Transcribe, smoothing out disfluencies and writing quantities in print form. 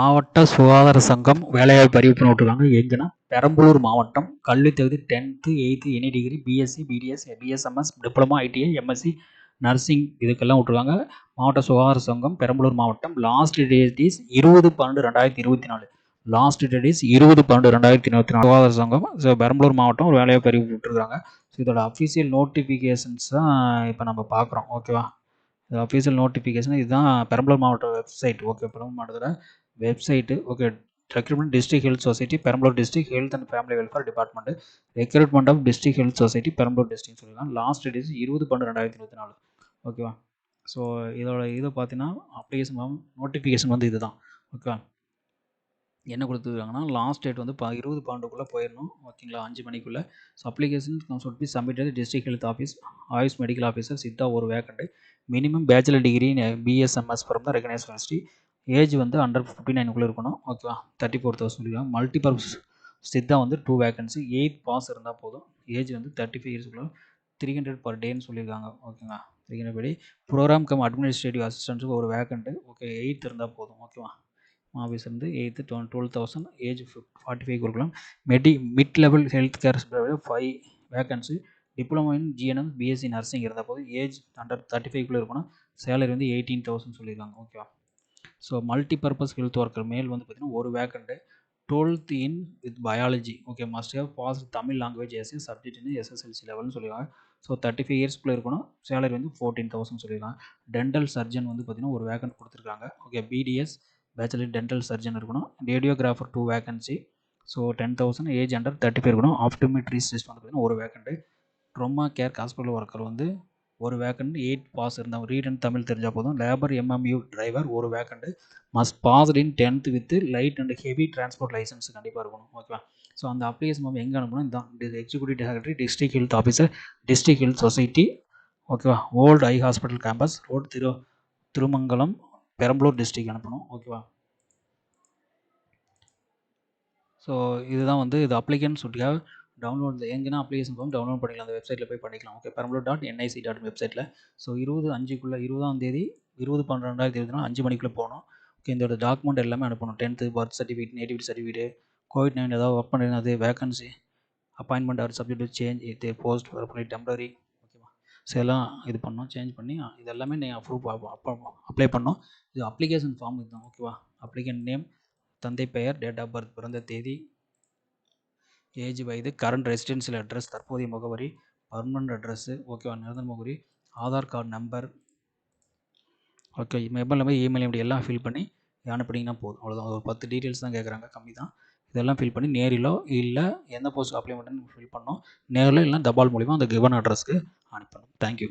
மாவட்ட சுகாதார சங்கம் வேலைவாய்ப்பு அறிவிப்பு விட்டுருக்காங்க. எங்கன்னா பெரம்பலூர் மாவட்டம் கல்வி தகுதி 10th 8th any degree BSc BDS BSMS diploma ITI MSc nursing இதுக்கெல்லாம் விட்டுருக்காங்க. மாவட்ட சுகாதார சங்கம் பெரம்பலூர் மாவட்டம். Last date is 20/12/2024. Last date is 20/12/2024. சுகாதார சங்கம் பெரம்பலூர் மாவட்டம் ஒரு வேலைவாய்ப்பு அறிவிப்பு விட்டுருக்காங்க. ஸோ இதோட அஃபிஷியல் நோட்டிஃபிகேஷன்ஸ் தான் இப்போ நம்ம பார்க்குறோம். ஓகேவா, இது அஃபிஷியல் நோட்டிஃபிகேஷன். இதுதான் பெரம்பலூர் மாவட்ட வெப்சைட். ஓகே, பெரம்பலூர் மாவட்டத்தில் website. Okay, recruitment district health society Perambalur district health and family welfare department. Recruitment of district health society Perambalur district சொல்லியிருக்காங்க. Last date is 20/12/2024. ஓகேவா, ஸோ இதோட இதை பார்த்தீங்கன்னா அப்ளிகேஷன் நோட்டிஃபிகேஷன் வந்து இதுதான். ஓகேவா, என்ன கொடுத்துருக்காங்கன்னா லாஸ்ட் டேட் வந்து 20/12 போயிடணும். ஓகேங்களா, 5 மணிக்குள்ளே. So application should be submitted district health office AYUSH medical officer Siddha ஒரு vacant. Minimum bachelor degree BSMS from the recognise university. Age வந்து அண்டர் 59 இருக்கணும். ஓகேவா, 34,000 சொல்லியிருக்காங்க. மல்டிபர்பஸ் சித்தா வந்து 2 வேகன்சி. 8th பாஸ் இருந்தால் போதும். ஏஜ் வந்து 35 இயர்ஸ்க்குள்ள. 300 per டேன்னு சொல்லியிருக்காங்க. ஓகேங்களா, 300 படி. ப்ரோக்ராம் கம் அட்மினிஸ்ட்ரேட்டிவ் அசிஸ்டன்ஸுக்கு ஒரு வேக்கண்ட்டு. ஓகே, 8th இருந்தால் போதும். ஓகேவா, ஆஃபீஸ் வந்து 8th 12,000. ஏஜ் 45 கொடுக்கலாம். Mid level health care 5 vacancy. Diploma in GNM BSc nursing இருந்தால் போதும். ஏஜ் அண்டர் 35 இருக்கணும். சேலரி வந்து 18,000 சொல்லியிருக்காங்க. ஓகேவா, ஸோ மல்டிபர்பஸ் ஹெல்த் ஒர்க்கர் மேல் வந்து பார்த்திங்கன்னா ஒரு vacant. 12th in with biology. Okay, must have pass Tamil language as subject in SSLC லெவல்னு சொல்லியிருக்காங்க. ஸோ 35 இயர்ஸ்க்குள்ளே இருக்கணும். சேலரி வந்து 14,000 சொல்லியிருக்காங்க. டென்டல் சர்ஜன் வந்து பார்த்திங்கன்னா ஒரு வேக்கண்ட் கொடுத்துருக்காங்க. Okay, BDS bachelor dental surgeon இருக்கணும். Radiographer 2 vacancy. So 10,000. Age under 35 இருக்கணும். ஆப்டோமெட்ரிஸ்ட் வந்து பார்த்திங்கன்னா ஒரு vacant. Trauma care hospital worker வந்து ஒரு வேக்கண்ட். 8th பாஸ் இருந்தால் ரீட் அண்ட் தமிழ் தெரிஞ்சால் போதும். லேபர் எம்எம்யூ டிரைவர் ஒரு vacant. Must passed in 10th with light and heavy transport licence கண்டிப்பாக இருக்கணும். ஓகேவா, ஸோ அந்த அப்ளிகேஷன் நம்ம எங்கே அனுப்பணும்? இந்த executive secretary district health officer district health society. ஓகேவா, old eye hospital campus road Thirumangalam Perambalur district அனுப்பணும். ஓகேவா, ஸோ இதுதான் வந்து இது அப்ளிகன்ஸ் சுட் ஹேவ் டவுன்லோட் எங்கன்னா அப்ளிகேஷன் ஃபார்ம் டவுன்லோட் பண்ணிக்கலாம். அந்த வெப்சைட்டில் போய் பண்ணிக்கலாம். ஓகே, பெரம்பலூர்.nic.in வெப்சைட்டில். ஸோ 20/5 20ஆம் தேதி 20/12/2024 5 மணிக்குள்ளே போகணும். ஓகே, இந்த டாக்குமெண்ட் எல்லாமே அனுப்பணும். 10th birth certificate, nativity certificate, COVID-19 ஏதாவது ஒர்க் பண்ணுறது, vacancy, appointment R subject change இது போஸ்ட் டெம்பரரி. ஓகேவா, ஸோ எல்லாம் இது பண்ணணும். சேஞ்ச் பண்ணி இது எல்லாமே நீங்கள் ப்ரூஃப் அப்ளை பண்ணணும். இது அப்ளிகேஷன் ஃபார்ம் இதுதான். ஓகேவா, அப்ளிகண்ட் நேம், தந்தை பெயர், டேட் ஆஃப் பர்த் பிறந்த தேதி, ஏஜ், வயது, கரண்ட் ரெசிடென்சியல் அட்ரஸ் தற்போதைய முகவரி, பர்மனன்ட் அட்ரஸ்ஸு. ஓகேவா, நிரந்தர முகவரி, Aadhaar card number. Okay, mobile number, email ID எல்லாம் ஃபில் பண்ணி அனுப்பினீங்கன்னா போதும். அவ்வளோதான். ஒரு 10 டீட்டெயில்ஸ் தான் கேட்குறாங்க, கம்மி தான். இதெல்லாம் ஃபில் பண்ணி நேரிலோ இல்லை எந்த போஸ்ட் அப்ளை பண்ணுன்னு ஃபில் பண்ணணும். நேரில் இல்லைனா தபால் மூலிமா அந்த கிவன் அட்ரஸ்க்கு அனுப்பணும். தேங்க்யூ.